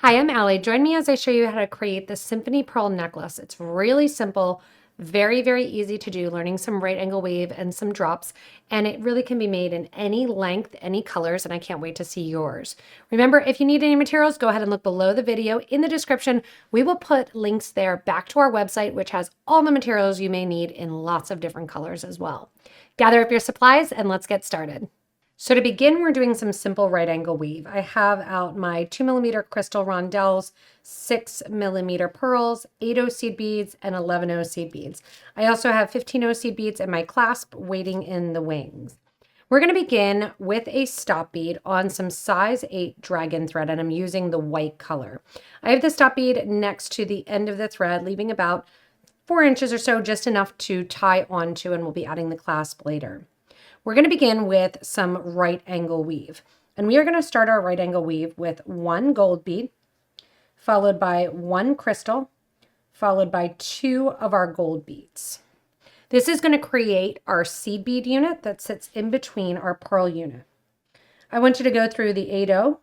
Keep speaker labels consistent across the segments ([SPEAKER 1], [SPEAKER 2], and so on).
[SPEAKER 1] Hi, I'm Allie. Join me as I show you how to create the Symphony Pearl Necklace. It's really simple, very easy to do, learning some right angle wave and some drops, and it really can be made in any length, any colors, and I can't wait to see yours. Remember, if you need any materials, go ahead and look below the video in the description. We will put links there back to our website, which has all the materials you may need in lots of different colors as well. Gather up your supplies and let's get started. So to begin, we're doing some simple right angle weave. I have out my 2mm crystal rondelles, 6mm pearls, 8/0 seed beads, and 11/0 seed beads. I also have 15/0 seed beads and my clasp waiting in the wings. We're going to begin with a stop bead on some size 8 dragon thread, and I'm using the white color. I have the stop bead next to the end of the thread, leaving about 4 inches or so, just enough to tie onto, and we'll be adding the clasp later. We're going to begin with some right angle weave. And we are going to start our right angle weave with 1 gold bead, followed by 1 crystal, followed by 2 of our gold beads. This is going to create our seed bead unit that sits in between our pearl unit. I want you to go through the 8/0,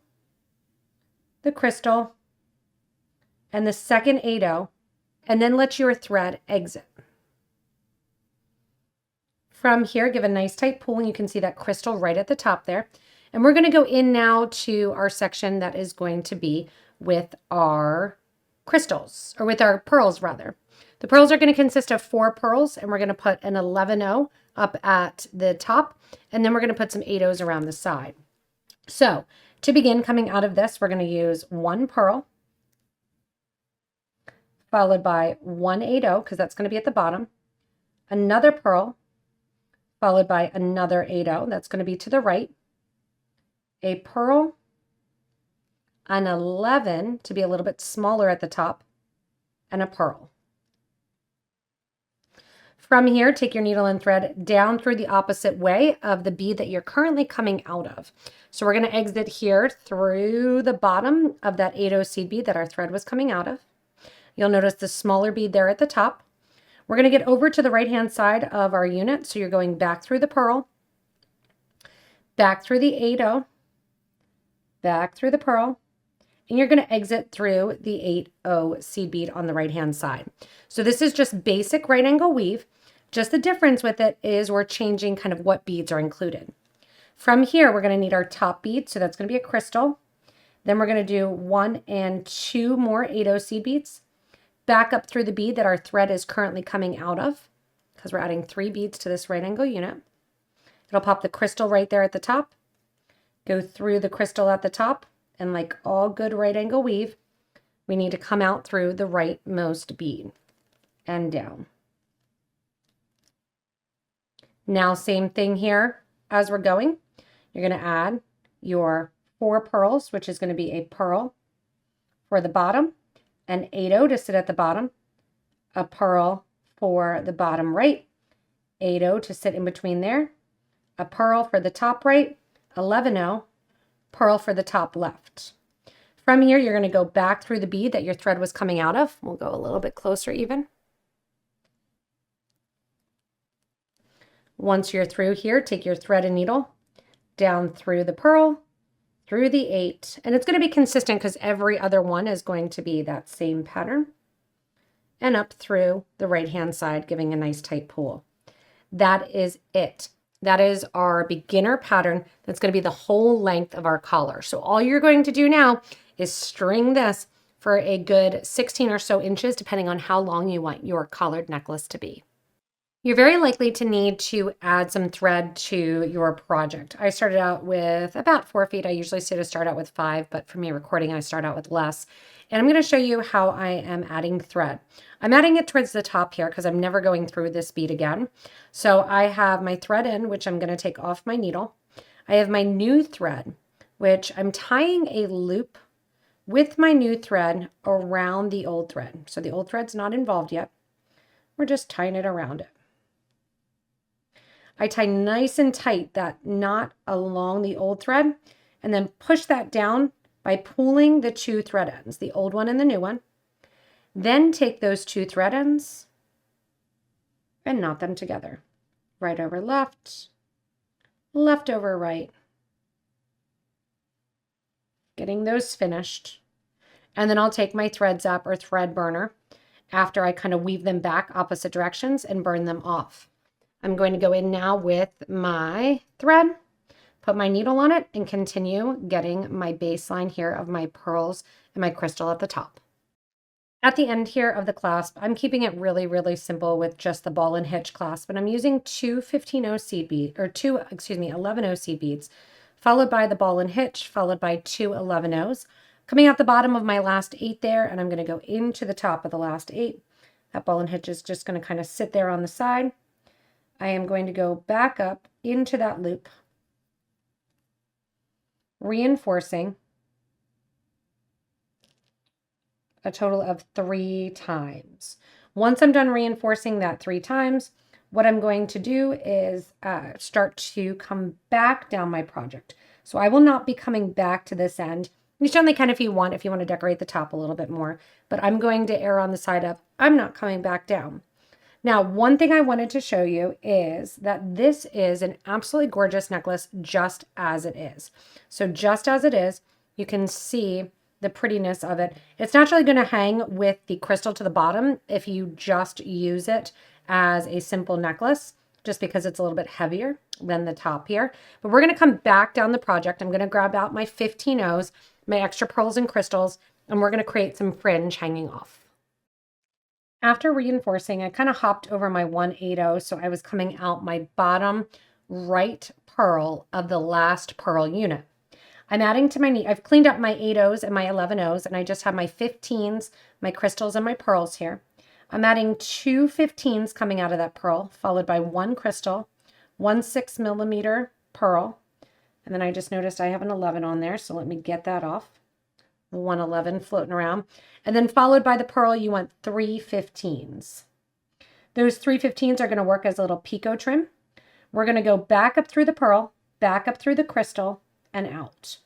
[SPEAKER 1] the crystal, and the second 8/0, and then let your thread exit. From here, give a nice tight pull, and you can see that crystal right at the top there. And we're going to go in now to our section that is going to be with our crystals, or with our pearls rather. The pearls are going to consist of 4 pearls, and we're going to put an 11/0 up at the top, and then we're going to put some 8/0s around the side. So to begin, coming out of this, we're going to use 1 pearl, followed by 1 8/0, because that's going to be at the bottom, another pearl, followed by another 8/0, that's going to be to the right, a pearl, an 11 to be a little bit smaller at the top, and a pearl. From here, take your needle and thread down through the opposite way of the bead that you're currently coming out of. So we're going to exit here through the bottom of that 8/0 seed bead that our thread was coming out of. You'll notice the smaller bead there at the top. We're going to get over to the right-hand side of our unit. So you're going back through the pearl, back through the 8/0, back through the pearl, and you're going to exit through the 8/0 seed bead on the right-hand side. So this is just basic right angle weave. Just the difference with it is we're changing kind of what beads are included. From here, we're going to need our top bead. So that's going to be a crystal. Then we're going to do 1 and 2 more 8/0 seed beads. Back up through the bead that our thread is currently coming out of, because we're adding 3 beads to this right angle unit. It'll pop the crystal right there at the top, go through the crystal at the top, and like all good right angle weave, we need to come out through the rightmost bead and down. Now, same thing here as we're going. You're going to add your 4 pearls, which is going to be a pearl for the bottom, an 8/0 to sit at the bottom, a pearl for the bottom right, 8/0 to sit in between there, a pearl for the top right, 11/0, pearl for the top left. From here, you're going to go back through the bead that your thread was coming out of. We'll go a little bit closer even. Once you're through here, take your thread and needle down through the pearl, through the 8, and it's going to be consistent because every other one is going to be that same pattern, and up through the right-hand side, giving a nice tight pull. That is it. That is our beginner pattern. That's going to be the whole length of our collar. So all you're going to do now is string this for a good 16 or so inches, depending on how long you want your collared necklace to be. You're very likely to need to add some thread to your project. I started out with about 4 feet. I usually say to start out with 5, but for me recording, I start out with less. And I'm going to show you how I am adding thread. I'm adding it towards the top here because I'm never going through this bead again. So I have my thread in, which I'm going to take off my needle. I have my new thread, which I'm tying a loop with my new thread around the old thread. So the old thread's not involved yet. We're just tying it around it. I tie nice and tight that knot along the old thread, and then push that down by pulling the 2 thread ends, the old one and the new one. Then take those 2 thread ends and knot them together. Right over left, left over right. Getting those finished. And then I'll take my threads up or thread burner after I kind of weave them back opposite directions and burn them off. I'm going to go in now with my thread, put my needle on it, and continue getting my baseline here of my pearls and my crystal at the top. At the end here of the clasp, I'm keeping it really, really simple with just the ball and hitch clasp, and I'm using two 15-0 seed beads, or 11-0 seed beads, followed by the ball and hitch, followed by two 11-0s. Coming out the bottom of my last 8 there, and I'm going to go into the top of the last 8. That ball and hitch is just going to kind of sit there on the side. I am going to go back up into that loop, reinforcing a total of 3 times. Once I'm done reinforcing that 3 times, what I'm going to do is start to come back down my project. So I will not be coming back to this end. You certainly can if you want to decorate the top a little bit more, but I'm going to err on the side of I'm not coming back down. Now, one thing I wanted to show you is that this is an absolutely gorgeous necklace just as it is. So just as it is, you can see the prettiness of it. It's naturally going to hang with the crystal to the bottom if you just use it as a simple necklace, just because it's a little bit heavier than the top here. But we're going to come back down the project. I'm going to grab out my 15-0s, my extra pearls and crystals, and we're going to create some fringe hanging off. After reinforcing, I kind of hopped over my 1/8, so I was coming out my bottom right pearl of the last pearl unit. I'm adding to my knee. I've cleaned up my 8/0s and my 11/0s, and I just have my 15s, my crystals, and my pearls here. I'm adding 2 15s coming out of that pearl, followed by 1 crystal, 1 6mm pearl, and then I just noticed I have an 11 on there, so let me get that off. 1 11 floating around, and then followed by the pearl, you want 3 15s. Those 3 15s are going to work as a little picot trim. We're going to go back up through the pearl, back up through the crystal, and out.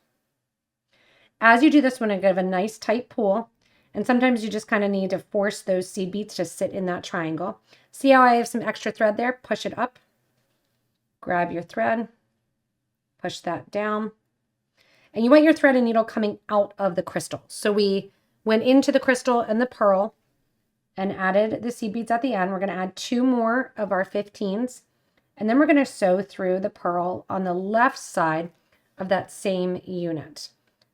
[SPEAKER 1] As you do this, we're going to give a nice tight pull, and sometimes you just kind of need to force those seed beads to sit in that triangle. See how I have some extra thread there? Push it up, grab your thread, push that down. And you want your thread and needle coming out of the crystal. So we went into the crystal and the pearl and added the seed beads at the end. We're going to add 2 more of our 15s. And then we're going to sew through the pearl on the left side of that same unit.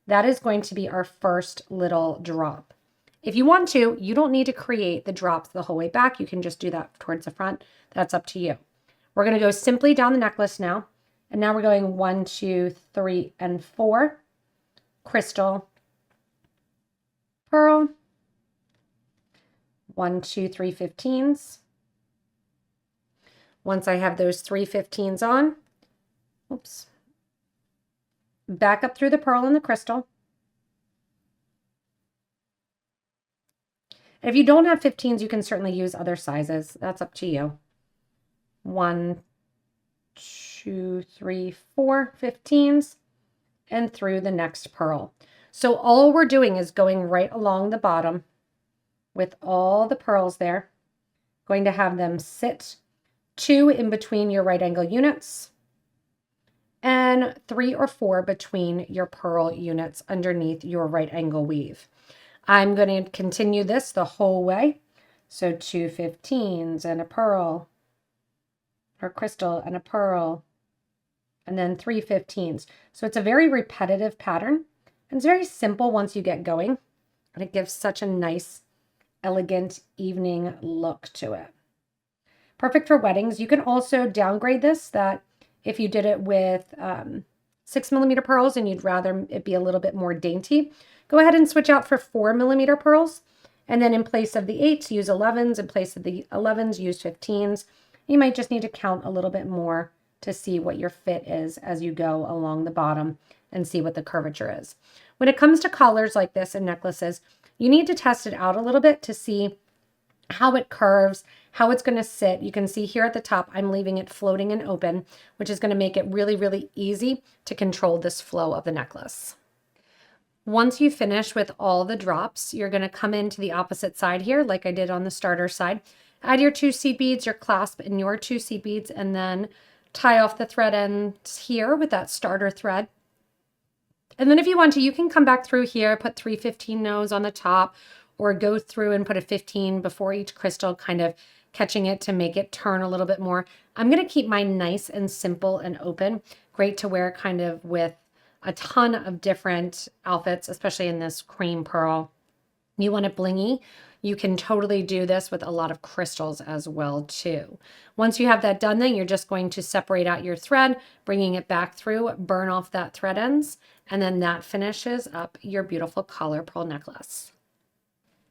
[SPEAKER 1] That is going to be our first little drop. If you want to, you don't need to create the drops the whole way back. You can just do that towards the front. That's up to you. We're going to go simply down the necklace now. And now we're going 1, 2, 3, and 4. Crystal, pearl, 1, 2, 3 15s. Once I have those 3 15s on, oops, back up through the pearl and the crystal. And if you don't have 15s, you can certainly use other sizes. That's up to you. 1, 2, 3, 4 15s, and through the next pearl. So all we're doing is going right along the bottom with all the pearls there, going to have them sit 2 in between your right angle units and 3 or 4 between your pearl units underneath your right angle weave. I'm going to continue this the whole way. So 2 15s and a pearl, or crystal and a pearl, and then 3 15s. So it's a very repetitive pattern, and it's very simple once you get going, and it gives such a nice, elegant evening look to it. Perfect for weddings. You can also downgrade this, that if you did it with 6mm pearls and you'd rather it be a little bit more dainty, go ahead and switch out for 4mm pearls, and then in place of the 8s, use 11s. In place of the 11s, use 15s. You might just need to count a little bit more to see what your fit is as you go along the bottom and see what the curvature is. When it comes to collars like this and necklaces, you need to test it out a little bit to see how it curves, how it's going to sit. You can see here at the top, I'm leaving it floating and open, which is going to make it really, really easy to control this flow of the necklace. Once you finish with all the drops, you're going to come into the opposite side here, like I did on the starter side. Add your 2 seed beads, your clasp, and your 2 seed beads, and then tie off the thread ends here with that starter thread. And then if you want to, you can come back through here, put 315 no's on the top, or go through and put a 15 before each crystal, kind of catching it to make it turn a little bit more. I'm going to keep mine nice and simple and open. Great to wear kind of with a ton of different outfits, especially in this cream pearl. You want it blingy, you can totally do this with a lot of crystals as well too. Once you have that done, then you're just going to separate out your thread, bringing it back through, burn off that thread ends, and then that finishes up your beautiful collar pearl necklace.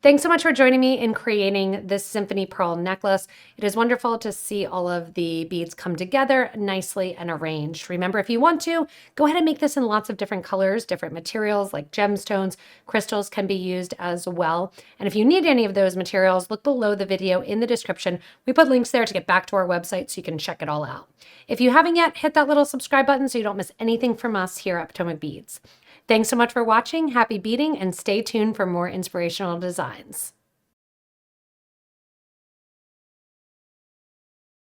[SPEAKER 1] Thanks so much for joining me in creating this Symphony Pearl necklace. It is wonderful to see all of the beads come together nicely and arranged. Remember, if you want to, go ahead and make this in lots of different colors, different materials like gemstones, crystals can be used as well. And if you need any of those materials, look below the video in the description. We put links there to get back to our website so you can check it all out. If you haven't yet, hit that little subscribe button so you don't miss anything from us here at Potomac Beads. Thanks so much for watching, happy beading, and stay tuned for more inspirational designs.